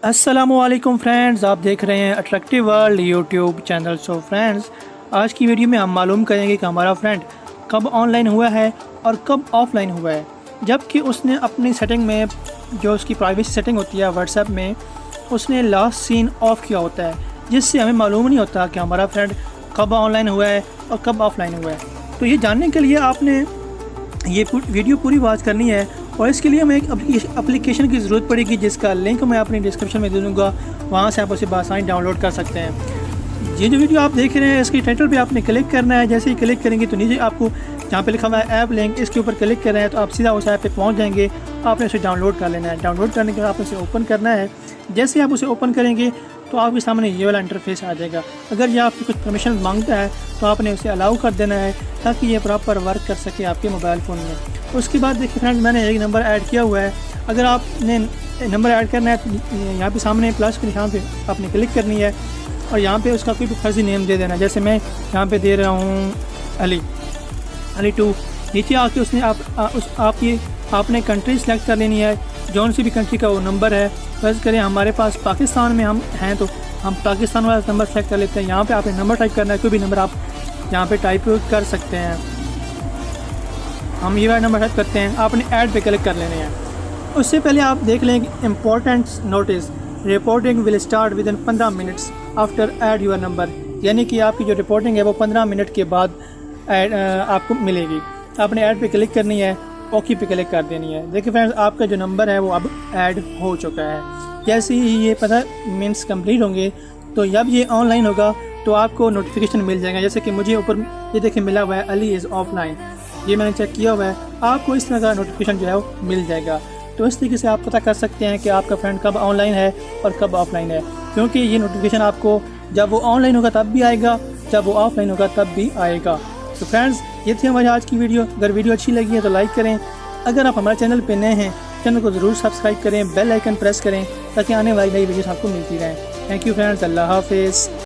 अस्सलामुअलैकुम फ्रेंड्स, आप देख रहे हैं attractive world YouTube channel. So friends, आज की वीडियो में हम मालूम करेंगे कि हमारा फ्रेंड कब ऑनलाइन हुआ है और कब ऑफ़लाइन हुआ है, जबकि उसने अपनी सेटिंग में जो उसकी प्राइवेसी सेटिंग होती है व्हाट्सएप में, उसने लास्ट सीन ऑफ़ किया होता है, जिससे हमें मालूम नहीं होता कि हमारा फ्रेंड कब ऑनलाइन हुआ है और कब ऑफ़लाइन हुआ है। तो ये जानने के लिए आपने ये वीडियो पूरी वॉच करनी है और इसके लिए हमें एक एप्लीकेशन की ज़रूरत पड़ेगी, जिसका लिंक मैं अपनी डिस्क्रिप्शन में दे दूँगा। वहाँ से आप उसे बआसानी डाउनलोड कर सकते हैं। ये जो वीडियो आप देख रहे हैं, इसके टाइटल पे आपने क्लिक करना है। जैसे ही क्लिक करेंगे तो नीचे आपको जहाँ पे लिखा हुआ है ऐप लिंक, इसके ऊपर क्लिक कर रहे हैं तो आप सीधा उस ऐप पे पहुँच जाएंगे। आपने उसे डाउनलोड कर लेना है। डाउनलोड करने के बाद आप उसे ओपन करना है। जैसे आप उसे ओपन करेंगे तो आपके सामने ये वाला इंटरफेस आ जाएगा। अगर ये आपकी कुछ परमिशन मांगता है तो आपने उसे अलाउ कर देना है, ताकि ये प्रॉपर वर्क कर सके आपके मोबाइल फ़ोन में। उसके बाद देखिए फ्रेंड्स, मैंने एक नंबर ऐड किया हुआ है। अगर आपने नंबर ऐड करना है तो यहाँ पे सामने प्लस के निशान पे आपने क्लिक करनी है और यहाँ पे उसका कोई भी फर्जी नेम दे देना। जैसे मैं यहाँ पे दे रहा हूँ अली 2। नीचे आके उसने आपने कंट्री सेलेक्ट कर लेनी है, जौन सी भी कंट्री का वो नंबर है। फर्ज करें हमारे पास पाकिस्तान में हम हैं तो हम पाकिस्तान वाला नंबर सेलेक्ट कर लेते हैं। यहाँ पे आपने नंबर टाइप करना है, कोई भी नंबर आप यहाँ पे टाइप कर सकते हैं। हम ये वाला नंबर टाइप करते हैं, आपने ऐड पे क्लिक कर लेने हैं। उससे पहले आप देख लें important notice, reporting will start with in 15 minutes after add your number, यानी कि आपकी जो रिपोर्टिंग है वो 15 मिनट के बाद आपको मिलेगी। आपने ऐड पे क्लिक करनी है, ओके पे क्लिक कर देनी है। देखिए फ्रेंड्स, आपका जो नंबर है वो अब ऐड हो चुका है। जैसे ही ये 15 मिनट्स कंप्लीट होंगे तो जब ये ऑनलाइन होगा तो आपको नोटिफिकेशन मिल जाएगा। जैसे कि मुझे ऊपर ये देखिए मिला हुआ है अली इज़ ऑफलाइन, ये मैंने चेक किया हुआ है। आपको इस तरह का नोटिफिकेशन जो है वो मिल जाएगा। तो इस तरीके से आप पता कर सकते हैं कि आपका फ्रेंड कब ऑनलाइन है और कब ऑफलाइन है, क्योंकि ये नोटिफिकेशन आपको जब वो ऑनलाइन होगा तब भी आएगा, जब वो ऑफलाइन होगा तब भी आएगा। तो फ्रेंड्स, ये थी हमारी आज की वीडियो। अगर वीडियो अच्छी लगी है तो लाइक करें। अगर आप हमारे चैनल पर नए हैं, चैनल को ज़रूर सब्सक्राइब करें, बेल आइकन प्रेस करें, ताकि आने वाली नई वीडियोस आपको मिलती रहें। थैंक यू फ्रेंड्स, अल्लाह हाफिज़।